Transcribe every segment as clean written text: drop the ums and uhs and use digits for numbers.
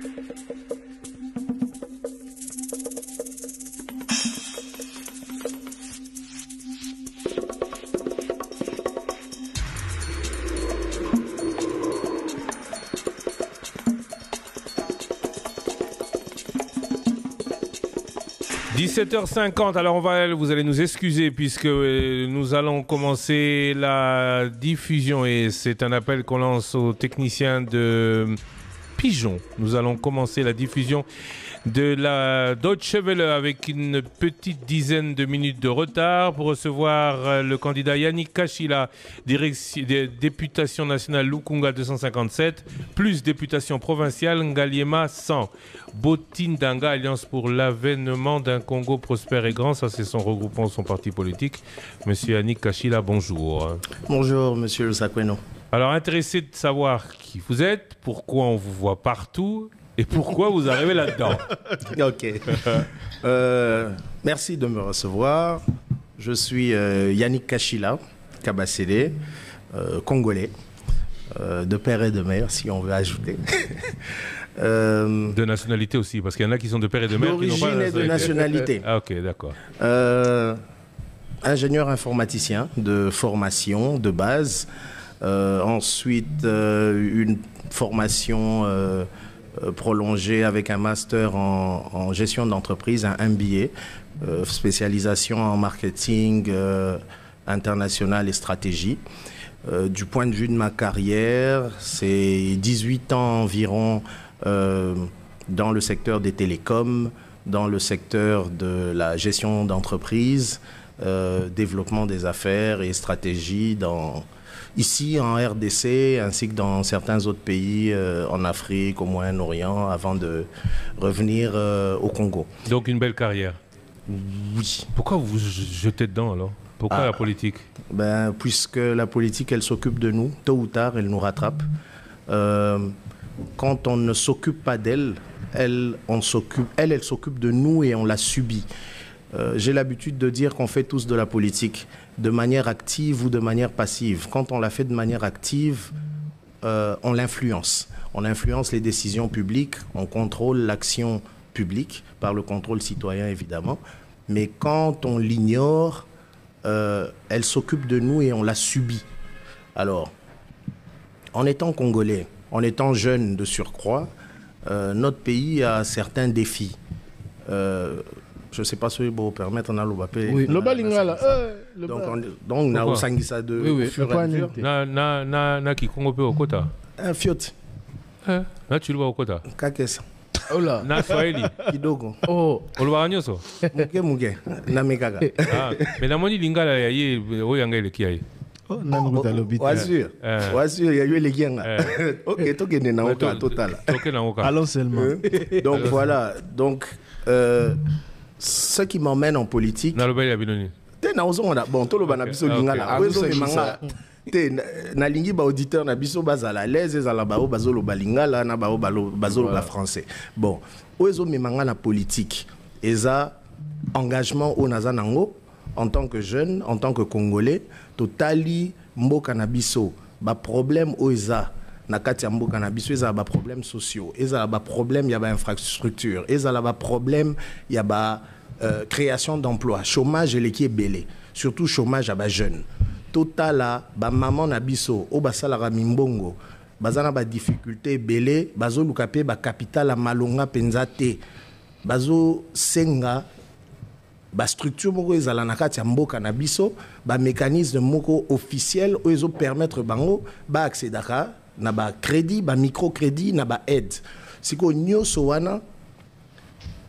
« 17h50, alors vous allez nous excuser puisque nous allons commencer la diffusion et c'est un appel qu'on lance aux techniciens de Pigeon. Nous allons commencer la diffusion de la Deutsche Welle avec une petite dizaine de minutes de retard pour recevoir le candidat Yannick Kachila, députation nationale Lukunga 257, plus députation provinciale Ngaliema 100. Botindanga, Alliance pour l'avènement d'un Congo prospère et grand, ça c'est son regroupement, son parti politique. Monsieur Yannick Kachila, bonjour. Bonjour, monsieur Sakweno. Alors, intéressé de savoir qui vous êtes, pourquoi on vous voit partout et pourquoi vous arrivez là-dedans. Ok. Merci de me recevoir. Je suis Yannick Kachila, Kabassédé, congolais, de père et de mère, si on veut ajouter. De nationalité aussi, parce qu'il y en a qui sont de père et de mère. D'origine et de nationalité. Ah, ok, d'accord. Ingénieur informaticien de formation de base. Ensuite, une formation prolongée avec un master en gestion d'entreprise, un MBA, spécialisation en marketing international et stratégie. Du point de vue de ma carrière, c'est 18 ans environ dans le secteur des télécoms, dans le secteur de la gestion d'entreprise, développement des affaires et stratégie ici en RDC ainsi que dans certains autres pays en Afrique, au Moyen-Orient, avant de revenir au Congo. Donc une belle carrière. Oui. Pourquoi vous vous jetez dedans alors? Pourquoi la politique? Puisque la politique, elle s'occupe de nous, tôt ou tard, elle nous rattrape. Quand on ne s'occupe pas d'elle, elle s'occupe de nous et on la subit. J'ai l'habitude de dire qu'on fait tous de la politique de manière active ou de manière passive. Quand on la fait de manière active, on l'influence. On influence les décisions publiques, on contrôle l'action publique par le contrôle citoyen évidemment. Mais quand on l'ignore, elle s'occupe de nous et on la subit. Alors, en étant congolais, en étant jeune de surcroît, notre pays a certains défis. Je ne sais pas si vous permettre, on a l'obapé. Oui, le balingala. Donc, on a aussi ça de fur et à mesure. Na qui Congo pe okota. Un fiot. Na tu le vois okota. Kakesa. Oh là. Na Swahili. Kidogo. Oh. Olwa nyoso. Muke. Na mekaga. Ah, mais na moni lingala ya ye oyanga ile kiai. Oh, nanguta lobita. Wazir. Il y a eu les guerres. Ok, tout est dans le total. Allons seulement. Donc voilà. Donc, ce qui m'emmène en politique. Bon, tout le monde a biso lingala. Na lingi ba auditeur na biso bazala l'aise ezala bao bazolo balingala na bao bazolo ba français. Bon, oezo memanga na politique. Eza engagement au nazanango en tant que jeune, en tant que congolais, totali mboka na biso ba problème oeza na kati ya mboka na biso eza ba problème sociaux, eza ba problème ya ba infrastructure, eza ba problème ya ba création d'emplois, chômage qui est belé, surtout chômage à ba jeunes. Totala ba maman na biso o basala ga mimbongo bazana ba difficulté belé bazo lukape ba capital a malonga penzate bazo senga ba structure moko ezala na kati ya mboka na biso ba mécanisme moko officiel o ezo permettre bango ba accédaka na ba crédit ba microcrédit na ba aide siko nyoso wana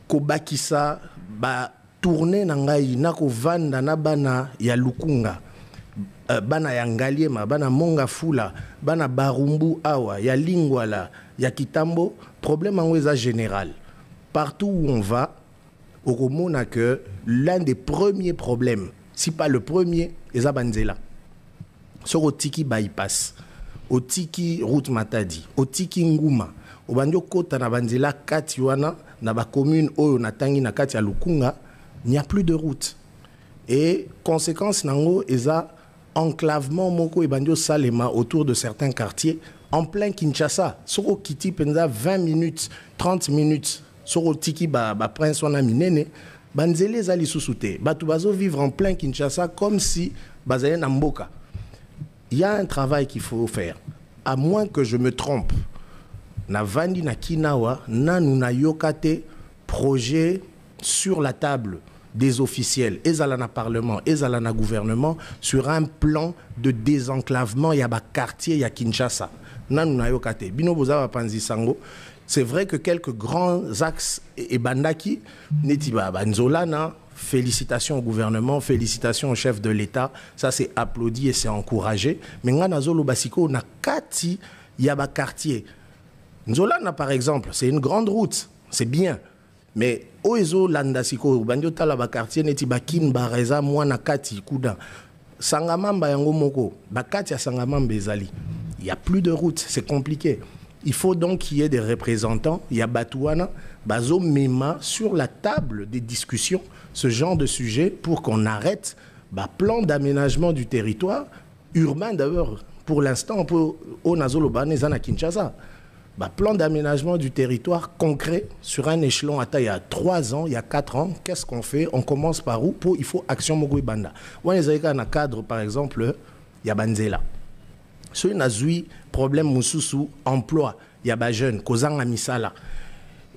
ko bakisa ba tourner na ngai na ko vanda na bana ya Lukunga, bana ya Ngaliema, bana Monga Fula, bana Barumbu awa ya Lingwala, ya Kitambo. Problème en oueza général. Partout où on va, au Romona que l'un des premiers problèmes, si pas le premier, est à Banzela. Sur Otiki bypass, Otiki route Matadi, Otiki Nguma, au Bandio Kota na Banzela Katiwana, na ba commune Oyo Natangi na Katia Lukunga, il n'y a plus de route. Et conséquence nango eza enclavement moko et Bandio Salema autour de certains quartiers en plein Kinshasa. Soko kiti penza 20 minutes, 30 minutes. Soko tiki ba prince wana minene. Banzele zali susute. Batu bazo vivre en plein Kinshasa comme si bazaye na mboka. Il y a un travail qu'il faut faire. À moins que je me trompe. Na vandi na Kinawa, nanu na yokate projet sur la table des officiels, ezala parlement, ezala gouvernement, sur un plan de désenclavement, il y a un quartier, il y a Kinshasa. Nanu na yokate. Bino boza panzi sango. C'est vrai que quelques grands axes et bandaki, netiba banzolana, félicitations au gouvernement, félicitations au chef de l'État, ça c'est applaudi et c'est encouragé. Mais ngana zolo basiko na kati, il y a un quartier. Nzolana par exemple, c'est une grande route, c'est bien. Mais oezo landasiko bandio tala ba quartier neti bakin bareza mwana kati kuda sangamamba yango moko bakati ya sangamamba ezali. Il y a plus de route, c'est compliqué. Il faut donc qu'il y ait des représentants, il y a Batouana, Bazo Mema sur la table des discussions, ce genre de sujet pour qu'on arrête plan d'aménagement du territoire urbain d'ailleurs pour l'instant pour Onazoloban et Zana Kinshasa. Plan d'aménagement du territoire concret sur un échelon à taille il y a 3 ans, il y a 4 ans. Qu'est-ce qu'on fait? On commence par où? Il faut action Mogui Banda. On les a un cadre, par exemple, il y a Banzela. Si on a eu problème Moussoussou, emploi, il y a des jeunes, Kozanga Misala.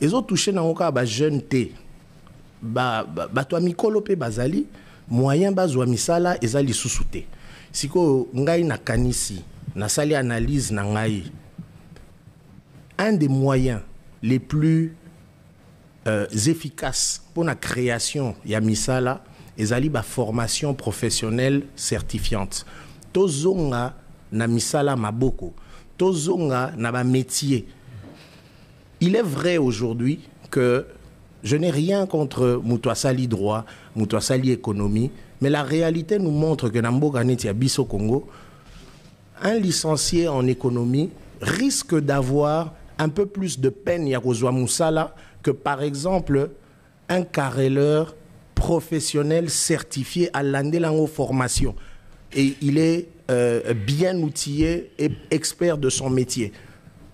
Ils ont touché dans le cas des jeunes T. Toi, Mikolope Bazali, moyen Bazwa Misala, ils ont sous-souté. Si ko ngai na kanisi, na sali analyse na ngai. Un des moyens les plus efficaces pour la création de Misala est la formation professionnelle certifiante. Tozonga na Misala maboko, tozonga na ba métier. Il est vrai aujourd'hui que je n'ai rien contre Moutouassali droit, Moutouassali économie, mais la réalité nous montre que dans Mboka Biso Congo, un licencié en économie risque d'avoir un peu plus de peine Yakozwa Moussala que par exemple un carreleur professionnel certifié à l'Andelango formation. Et il est bien outillé et expert de son métier.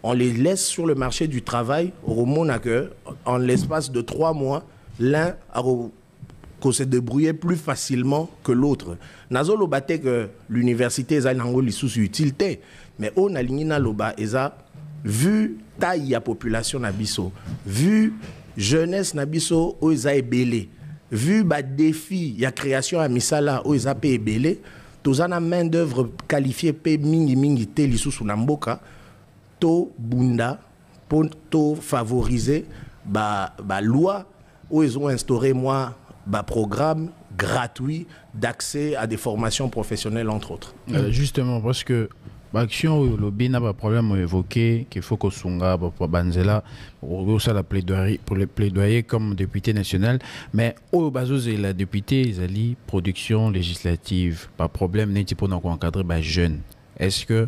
On les laisse sur le marché du travail au Monaco en l'espace de 3 mois, l'un a se débrouiller plus facilement que l'autre. Nazolo bate que l'université est une sous utilité, mais on a ligné loba eza vu taille la population nabiso, vu jeunesse nabiso o eza ebele, vu ba défi ya création à misala o eza pe ebele, tozana main d'œuvre qualifiée pe mingi te lisusu na mboka, to bunda pour to favoriser ba loi où ils ont instauré programme gratuit d'accès à des formations professionnelles entre autres. Justement parce que l'action le bien a pas problème évoqué qu'il faut que Sunga pour Banzela ça la plaidoyer pour les plaidoyer comme député national, mais au bazo c'est la députée Zali production législative pas problème n'est pour encadrer les jeunes. Est-ce que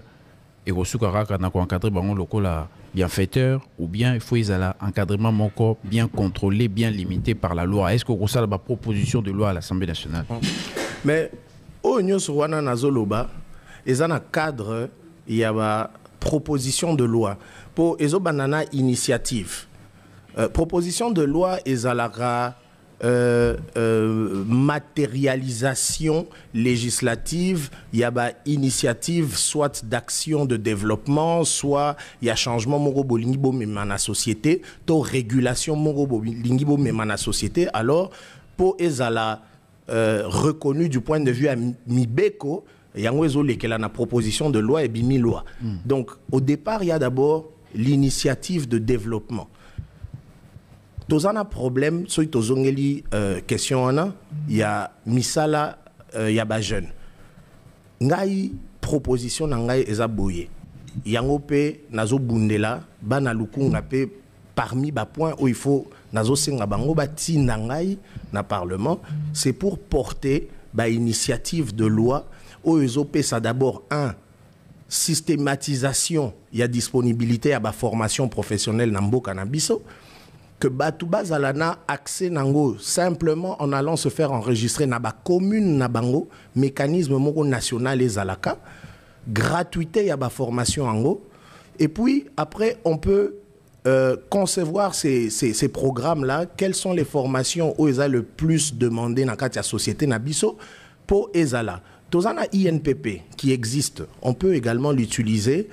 et au soukara quand on encadrer bango local la bienfaiteur ou bien il faut encadrement mon corps bien contrôlé, bien limité par la loi. Est-ce que ça la proposition de loi à l'Assemblée nationale? Mais au Nyoswana Nazoloba, ils ont un cadre, il y a une proposition de loi pour les banana initiative. Proposition de loi ils ont la matérialisation législative, il y a une initiative soit d'action de développement, soit il y a changement morobolingibo même la société, to régulation morobolingibo même la société. Alors pour ezala reconnu du point de vue à Mibeko, yango lequel a proposition de loi et bimi loi. Donc au départ il y a d'abord l'initiative de développement. Tozana un problème, soit tozongeli question il y a misala il y a ba jeune. Ngai proposition ngai eza boye. Yango pe nazo bundela bana lukunga pe parmi ba points où il faut nazo senga bango ba tinda ngai na parlement, c'est pour porter ba initiative de loi où ils ça d'abord systématisation, il y a disponibilité à ba formation professionnelle na mboka na biso. Que Batouba Zalana accès nango simplement en allant se faire enregistrer na ba commune na bango mécanisme moko national et zalaka gratuité ya ba formation ango Et puis, après, on peut concevoir ces programmes-là. Quelles sont les formations où ils ont le plus demandé dans la société Nabiso pour Ezala. Tozana INPP qui existe, on peut également l'utiliser,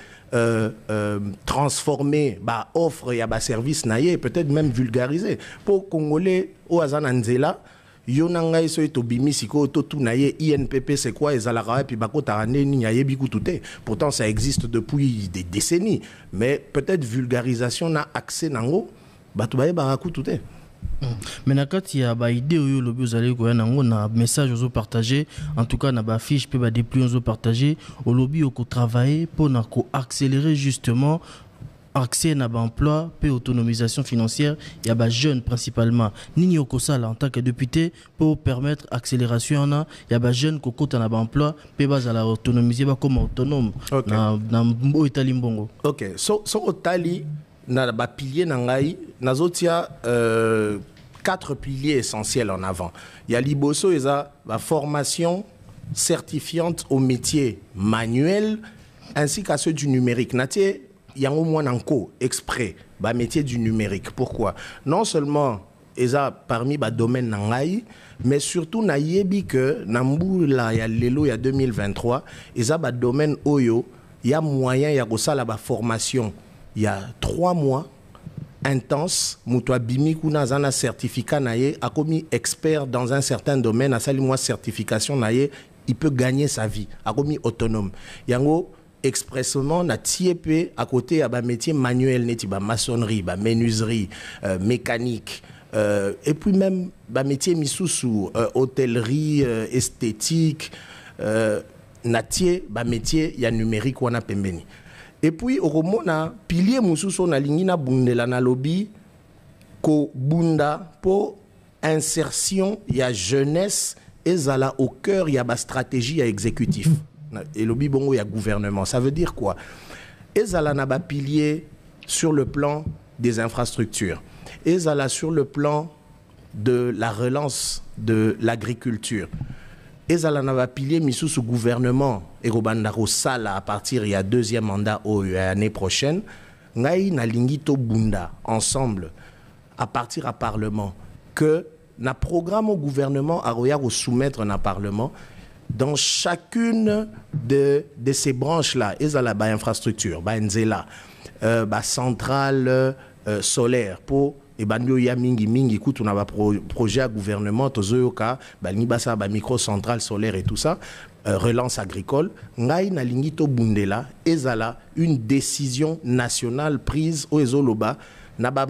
transformer, offre et service naïe, peut-être même vulgariser. Pour Congolais, au Azananzela, Yonanga iso etobimi siko tout naïe INPP c'est quoi Ezala et puis bako tarane ni naïe biku touté. Pourtant ça existe depuis des décennies, mais peut-être vulgarisation n'a accès nango, batubaye baraku touté. Mais quand il y a des idées où le vous allez un message aux partager, en tout cas na ba fiche peut ba déplier aux partager au lobby au travailler pour accélérer justement accès à l'emploi et autonomisation financière. Il y a des jeunes principalement. Nini Okosala en tant que député pour permettre accélération. Il y a des jeunes qui ont un emploi et à la autonomiser comme autonome. Dans Italie Mbongo. Ok. So Otali na ba pilier nangai nazotia 4 piliers essentiels en avant. Il y a liboso et la formation certifiante au métier manuel ainsi qu'à ceux du numérique. Natie il y a au moins un co exprès bah métier du numérique. Pourquoi? Non seulement eza parmi ba domaine nangai, mais surtout na yebi que nambula ya lelo ya 2023 eza ba domaine oyo il y a moyen ya kosala ba formation il y a 3 mois intense mutwa bimi kuna zana certificat naye a commis expert dans un certain domaine a sali moi certification naye il peut gagner sa vie a commis autonome yango expressement na tiepé à côté à ba métier manuel neti ba maçonnerie ba menuiserie mécanique et puis même ba métier misusu hôtellerie esthétique natie ba métier ya numérique wana pembeni. Et puis au romona pilier mususu na lingina bundela na lobby ko bunda pour insertion ya jeunesse ezala au cœur ya ba stratégie ya exécutif. Et lobby bongo ya gouvernement, ça veut dire quoi? Ezala na ba pilier sur le plan des infrastructures. Ezala sur le plan de la relance de l'agriculture. Ezala na ba pilier misusu gouvernement et robandaro sala à partir il y a 2e mandat au l'année prochaine. Ngai na lingito bunda ensemble à partir à parlement que na programme au gouvernement a roya au soumettre na parlement. Dans chacune de ces branches-là, il y a la infrastructure, nzela, centrale solaire pour et ya mingi écoute on a un projet à gouvernement tozoyoka nibasa micro-centrale solaire et tout ça relance agricole ngai na lingito bundela ezala une décision nationale prise au ezoloba na ba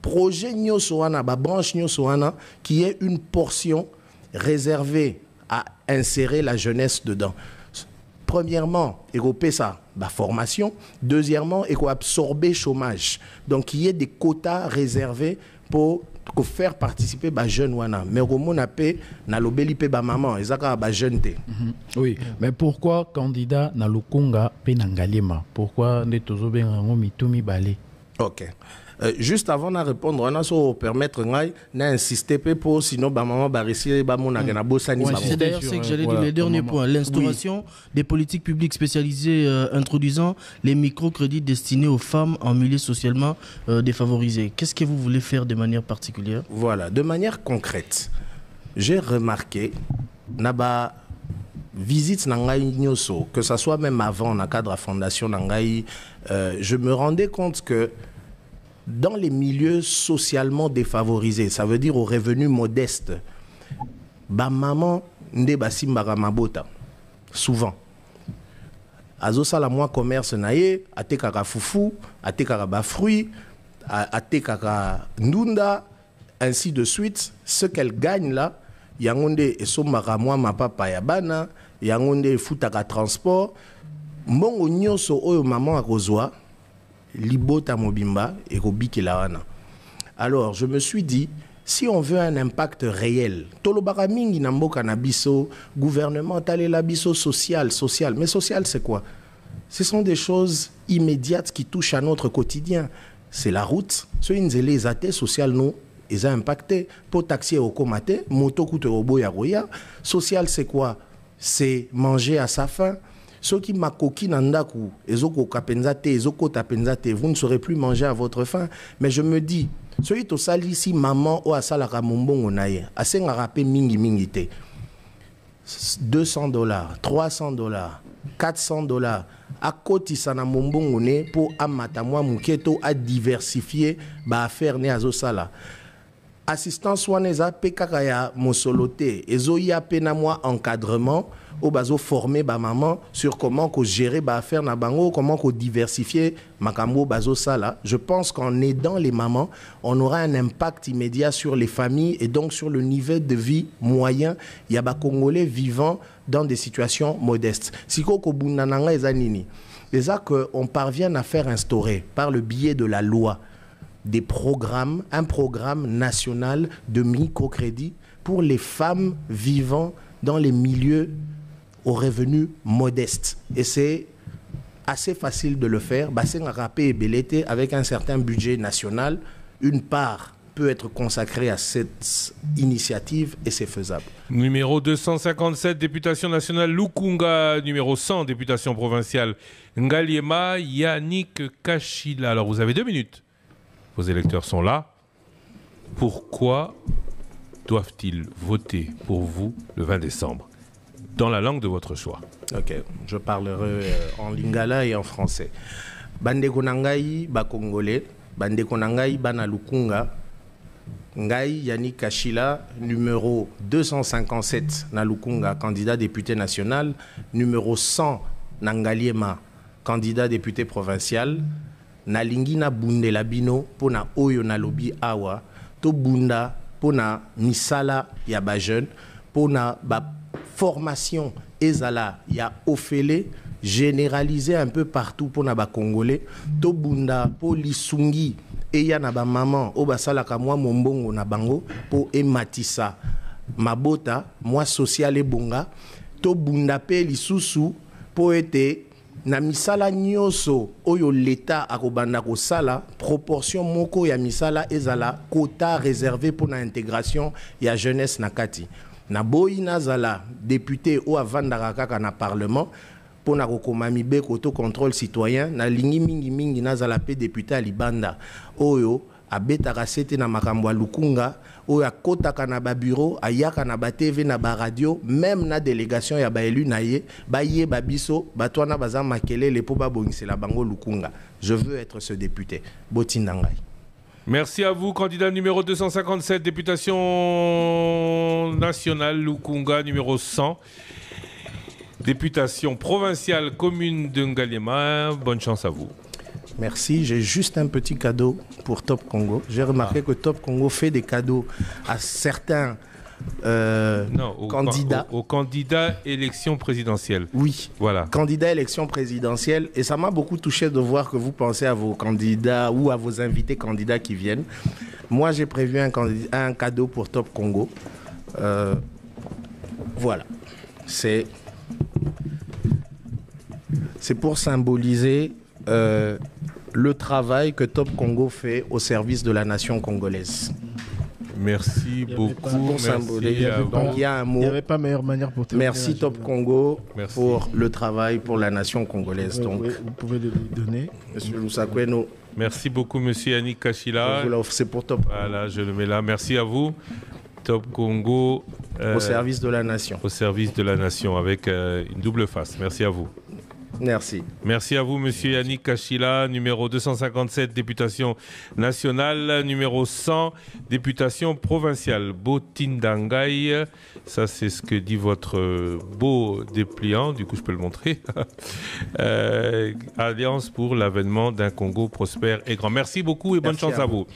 projet nyoso wana ba branche nyoso wana qui est une portion réservée à insérer la jeunesse dedans. Premièrement, ça, la formation. Deuxièmement, absorber chômage. Donc, il y a des quotas réservés pour faire participer les jeunes. Mais au na lobeli pe ba maman, ezaka ba jeune te. Oui, mais pourquoi candidat na lukunga pe nangalima? Pourquoi ne tozo benga mitumi balé? OK. Juste avant de répondre, on a so permettre d'insister pour sinon maman va réussir na bosani. C'est d'ailleurs ce que j'allais dire le dernier point, l'instauration des politiques publiques spécialisées introduisant les microcrédits destinés aux femmes en milieu socialement défavorisé. Qu'est-ce que vous voulez faire de manière particulière? Voilà, de manière concrète. J'ai remarqué naba visite nangai nyoso que ça soit même avant dans cadre de la fondation nangai je me rendais compte que dans les milieux socialement défavorisés, ça veut dire aux revenus modestes, ba maman nde basimbara mabota souvent. Azo sala moi commerce naye, atekaka fufu, atekaka ba fruits, atekaka ndunda, ainsi de suite. Ce qu'elle gagne là, yangonde esombaka moi ma papa ya bana, yangonde futaka transport, mbongo nyoso oyo maman akozwa libota mobimba et robikelawana. Alors je me suis dit, si on veut un impact réel, tolobaka mingi na mboka na biso, gouvernement talela biso social, mais social c'est quoi? Ce sont des choses immédiates qui touchent à notre quotidien. C'est la route, ce inzele ezate social nous ils ont impacté pour taxi au komate, moto koute robo ya roya. Social c'est quoi? C'est manger à sa faim. Ceux qui makoki nandaku, ezoko kapenzate, ezoko tapenzate, vous ne saurez plus manger à votre faim. Mais je me dis, ceux qui sali ici, maman, ou asala kamombongo naye, asenga rapé mingi mingi te. $200, $300, $400, à côté sana mombongo ne pour amata moi muketo à diversifier ba affaire ne azosala. Assistance waneza pekaka ya mosolote ezo ya pena moi encadrement au bazo former ba maman sur comment ko gérer ba affaire na bango, comment ko diversifier makambo bazo sala. Je pense qu'en aidant les mamans, on aura un impact immédiat sur les familles et donc sur le niveau de vie moyen il y a ba congolais vivant dans des situations modestes. Siko ko bunananga ezanini. Déjà qu'on parvient à faire instaurer par le biais de la loi des programmes, un programme national de microcrédit pour les femmes vivant dans les milieux aux revenus modestes. Et c'est assez facile de le faire. Bassin Rapé et Belleté, avec un certain budget national, une part peut être consacrée à cette initiative et c'est faisable. Numéro 257, députation nationale Lukunga. Numéro 100, députation provinciale Ngaliema, Yannick Kachila. Alors vous avez 2 minutes. Vos électeurs sont là. Pourquoi doivent-ils voter pour vous le 20 décembre dans la langue de votre choix? Ok, je parlerai en lingala et en français. Bande konangai ba congolais, bande konangai bana Lukunga, Ngai Yannick Kachila, numéro 257 na Lukunga, candidat député national, numéro 100 na Ngaliema, candidat député provincial. Na lingina bunde la bino pona oyo na lobi awa to bunda pona misala ya ba jeune pona ba formation ezala ya ofele généralisé un peu partout pona ba congolais to bunda po lisungi eya na ba maman o basala ka mwa mombongo na bango po ematisa mabota mwa social ebonga to bunda pe lisusu po ete na misala nyoso oyo l'État akobanda ko sala proportion moko ya misala ezala quota réservé pour na intégration ya jeunesse nakati na boyi nazala député o avandaka kaka na parlement pour na kokoma mibeko to contrôle citoyen na lingi mingi nazala pe député à libanda oyo abetaka sete na makambo ya Lukunga oyo akotaka na ba bureau ayaka na ba TV na ba radio même na délégation ya ba élu na ye ba ye ba biso batwana baza makelele po ba bongisela bango Lukunga. Je veux être ce député. Botindangai. Merci à vous, candidat numéro 257, députation nationale Lukunga, numéro 100, députation provinciale commune de Ngaliema. Bonne chance à vous. Merci. J'ai juste un petit cadeau pour Top Congo. J'ai remarqué que Top Congo fait des cadeaux à certains candidats. Aux candidats élection présidentielle. Oui. Voilà. Candidats élection présidentielle. Et ça m'a beaucoup touché de voir que vous pensez à vos candidats ou à vos invités candidats qui viennent. Moi, j'ai prévu un cadeau pour Top Congo. Voilà. C'est pour symboliser le travail que Top Congo fait au service de la nation congolaise. Merci beaucoup. Merci. Donc il y a un mot. Il n'y avait pas meilleure manière pour te Merci Top Congo pour le travail pour la nation congolaise. Oui, donc, oui, vous pouvez le lui donner. Monsieur Lusakweno. Merci beaucoup, monsieur Yannick Kachila. C'est pour Top Congo. Voilà, je le mets là. Merci à vous. Top Congo. Au service de la nation. Au service de la nation, avec une double face. Merci à vous. Merci. Merci à vous, monsieur Yannick Kachila, numéro 257, députation nationale, numéro 100, députation provinciale. Botindangai, ça c'est ce que dit votre beau dépliant, du coup je peux le montrer. Alliance pour l'avènement d'un Congo prospère et grand. Merci beaucoup et bonne chance à vous.